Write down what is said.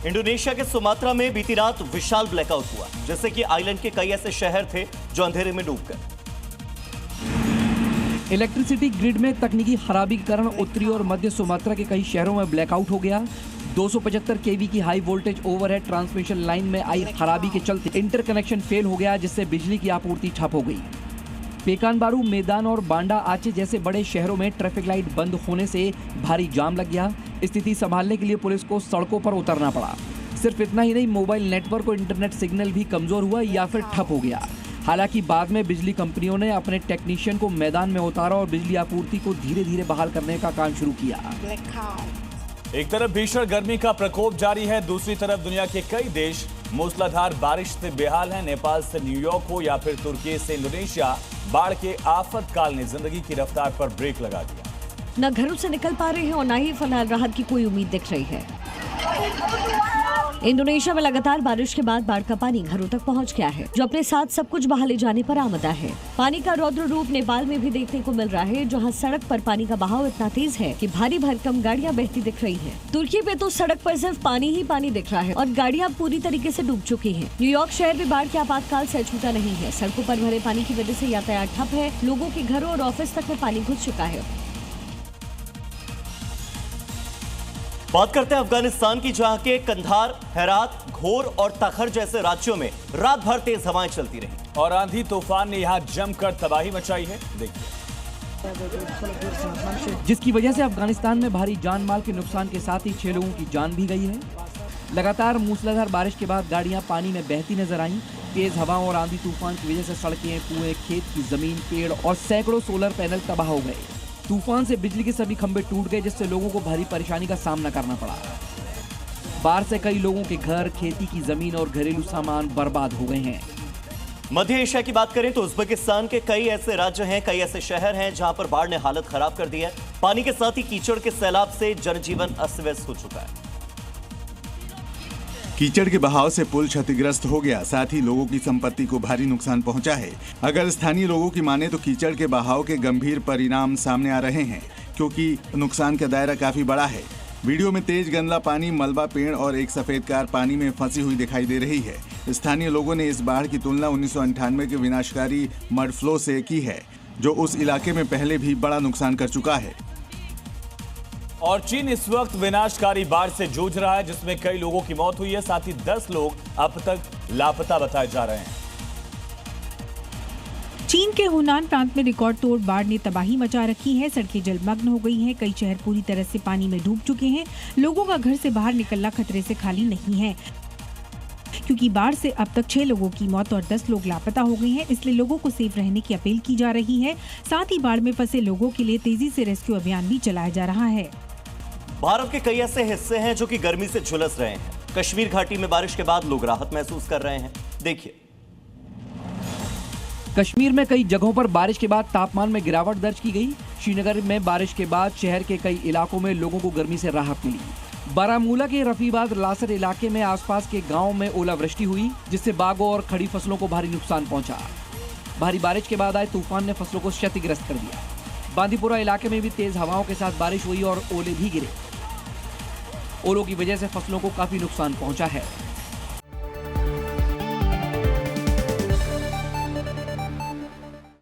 Indonesia के Sumatra में बीती रात विशाल ब्लैकआउट हुआ, जैसे कि आइलैंड के कई ऐसे शहर थे जो अंधेरे में डूब गए। इलेक्ट्रिसिटी ग्रिड में तकनीकी खराबी के कारण उत्तरी और मध्य सुमात्रा के कई शहरों में ब्लैकआउट हो गया। 275 केवी की high voltage overhead transmission line में आई खराबी के चलते इंटरकनेक्शन फेल हो गया, जिससे बिजली की आपूर्ति ठप हो गई। पेकानबारू, मेदान और बांडा आचे जैसे बड़े शहरों में ट्रैफिक लाइट बंद होने से भारी जाम लग गया। स्थिति संभालने के लिए पुलिस को सड़कों पर उतरना पड़ा। सिर्फ इतना ही नहीं, मोबाइल नेटवर्क और इंटरनेट सिग्नल भी कमजोर हुआ या फिर ठप हो गया। हालांकि बाद में बिजली कंपनियों ने अपने टेक्नीशियन को मैदान में उतारा और बिजली आपूर्ति को धीरे धीरे बहाल करने का काम शुरू किया। एक तरफ भीषण गर्मी का प्रकोप जारी है, दूसरी तरफ दुनिया के कई देश मूसलाधार बारिश से बेहाल हैं। नेपाल से न्यूयॉर्क हो या फिर तुर्की से इंडोनेशिया, बाढ़ के आफतकाल ने जिंदगी की रफ्तार पर ब्रेक लगा दिया। न घरों से निकल पा रहे हैं और न ही फिलहाल राहत की कोई उम्मीद दिख रही है। इंडोनेशिया में लगातार बारिश के बाद बाढ़ का पानी घरों तक पहुंच गया है, जो अपने साथ सब कुछ बहा ले जाने पर आमदा है। पानी का रौद्र रूप नेपाल में भी देखने को मिल रहा है, जहां सड़क पर पानी का बहाव इतना तेज है कि भारी भरकम गाड़ियां बहती दिख रही हैं। तुर्की में तो सड़क पर सिर्फ पानी ही पानी दिख रहा है और गाड़ियां पूरी तरीके से डूब चुकी हैं। न्यूयॉर्क शहर भी बाढ़ के आपातकाल से अछूता नहीं है। सड़कों पर भरे पानी की वजह से यातायात ठप है। लोगों के घरों और ऑफिस तक में पानी घुस चुका है। बात करते हैं अफगानिस्तान की, जहां के कंधार, हेरात, घोर और तखर जैसे राज्यों में रात भर तेज हवाएं चलती रही और आंधी तूफान ने यहां जमकर तबाही मचाई है। देखिए, जिसकी वजह से अफगानिस्तान में भारी जान माल के नुकसान के साथ ही 6 लोगों की जान भी गई है। लगातार मूसलाधार बारिश के बाद गाड़ियां पानी में बहती नजर आईं। तेज हवाओं और आंधी तूफान की वजह से सड़कें, कुएं, खेत की जमीन, पेड़ और सैकड़ों सोलर पैनल तबाह हो गए। तूफान से बिजली के सभी खंभे टूट गए, जिससे लोगों को भारी परेशानी का सामना करना पड़ा। बाढ़ से कई लोगों के घर, खेती की जमीन और घरेलू सामान बर्बाद हो गए हैं। मध्य एशिया की बात करें तो उज्बेकिस्तान के कई ऐसे राज्य हैं, कई ऐसे शहर हैं जहां पर बाढ़ ने हालत खराब कर दी है। पानी के साथ ही कीचड़ के सैलाब से जनजीवन अस्त व्यस्त हो चुका है। कीचड़ के बहाव से पुल क्षतिग्रस्त हो गया, साथ ही लोगों की संपत्ति को भारी नुकसान पहुंचा है। अगर स्थानीय लोगों की माने तो कीचड़ के बहाव के गंभीर परिणाम सामने आ रहे हैं, क्योंकि नुकसान का दायरा काफी बड़ा है। वीडियो में तेज गंदा पानी, मलबा, पेड़ और एक सफेद कार पानी में फंसी हुई दिखाई दे रही है। स्थानीय लोगों ने इस बाढ़ की तुलना 1998 के विनाशकारी मड फ्लो से की है, जो उस इलाके में पहले भी बड़ा नुकसान कर चुका है। और चीन इस वक्त विनाशकारी बाढ़ से जूझ रहा है, जिसमें कई लोगों की मौत हुई है। साथ ही 10 लोग अब तक लापता बताए जा रहे हैं। चीन के हुनान प्रांत में रिकॉर्ड तोड़ बाढ़ ने तबाही मचा रखी है। सड़कें जलमग्न हो गई हैं, कई शहर पूरी तरह से पानी में डूब चुके हैं। लोगों का घर से बाहर निकलना खतरे से खाली नहीं है, क्योंकि बाढ़ से अब तक 6 लोगों की मौत और 10 लोग लापता हो गए हैं। इसलिए लोगों को सेफ रहने की अपील की जा रही है। साथ ही बाढ़ में फंसे लोगों के लिए तेजी से रेस्क्यू अभियान भी चलाया जा रहा है। भारत के कई ऐसे हिस्से हैं जो कि गर्मी से झुलस रहे हैं। कश्मीर घाटी में बारिश के बाद लोग राहत महसूस कर रहे हैं। देखिए, कश्मीर में कई जगहों पर बारिश के बाद तापमान में गिरावट दर्ज की गई। श्रीनगर में बारिश के बाद शहर के कई इलाकों में लोगों को गर्मी से राहत मिली। बारामूला के रफीबाद लासर इलाके में आसपास के गांव में ओलावृष्टि हुई, जिससे बागों और खड़ी फसलों को भारी नुकसान पहुंचा। भारी बारिश के बाद आए तूफान ने फसलों को क्षतिग्रस्त कर दिया। बांदीपुरा इलाके में भी तेज हवाओं के साथ बारिश हुई और ओले भी गिरे। ओलों की वजह से फसलों को काफी नुकसान पहुंचा है।